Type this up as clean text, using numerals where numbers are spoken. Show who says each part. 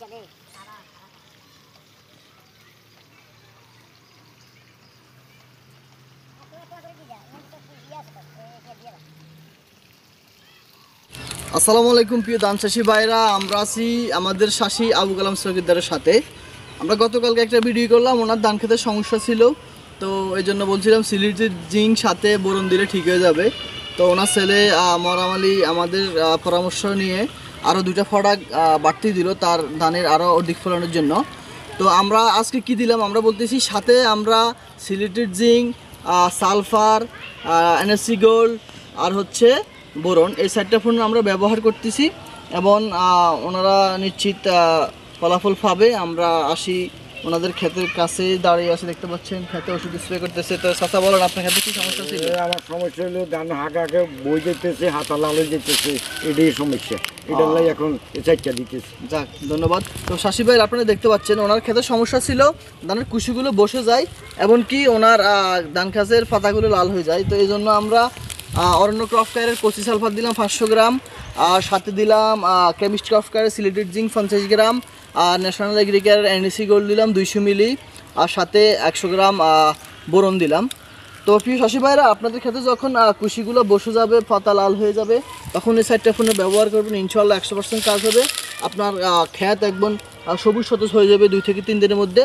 Speaker 1: আসসালামু আলাইকুম প্রিয় ধান চাষি ভাইরা, আমরা আছি আমাদের চাষি আবু কালাম সরকারের সাথে। আমরা গতকালকে একটা ভিডিও করলাম, ওনার ধান খেতে সমস্যা ছিল, তো এই জন্য বলছিলাম সিলিটির জিঙ্ক সাথে বোরন দিলে ঠিক হয়ে যাবে। তো ওনার ছেলে মরাম আলী আমাদের পরামর্শ নিয়ে আরও 2টা প্রোডাক্ট বাড়তি দিল তার ধানের আরও অধিক ফলনের জন্য। তো আমরা আজকে কি দিলাম আমরা বলতেছি, সাথে আমরা সিলিটির জিঙ্ক, সালফার, এনএসসি গোল্ড আর হচ্ছে বোরন, এই 4টা ফোন আমরা ব্যবহার করতেছি এবং ওনারা নিশ্চিত ফলাফল পাবে। আমরা আসি ওনাদের ক্ষেতের কাছে দাঁড়িয়ে আছে, দেখতে পাচ্ছেন ক্ষেতে ওষুধ স্প্রে করতেছে। তো চাচা বলেন, আপনার ক্ষেতে কি সমস্যা ছিল?
Speaker 2: আমার সমস্যা হলো ধান হাঁকে বই যেতেছে, হাতা লাল হয়ে যেতেছে, এটাই সমস্যা। এটার লাই এখন চারটা দিতেছে।
Speaker 1: যাক, ধন্যবাদ। তো শাসি ভাই, আপনারা দেখতে পাচ্ছেন ওনার ক্ষেতের সমস্যা ছিল, ধানের কুশিগুলো বসে যায়, এমনকি ওনার ধান গাছের পাতাগুলো লাল হয়ে যায়। তো এই জন্য আমরা অরণ্য ক্রপ কেয়ারের 25 সালফার দিলাম 500 গ্রাম, আর সাথে দিলাম কেমিস্ট ক্রপ কেয়ারের সিলেটেড জিঙ্ক 50 গ্রাম, আর ন্যাশনাল এগ্রিকেয়ারের এনএসসি গোল্ড দিলাম 200 মিলি, আর সাথে 100 গ্রাম বোরন দিলাম। তো প্রিয় চাষি ভাইরা, আপনাদের ক্ষেত্রে যখন কুশিগুলো বসে যাবে, পাতা লাল হয়ে যাবে, তখন এই 4টা ফোনে ব্যবহার করবেন, ইনশাল্লাহ 100% কাজ হবে। আপনার ক্ষেত একদম সবুজ সতেজ হয়ে যাবে 2 থেকে 3 দিনের মধ্যে।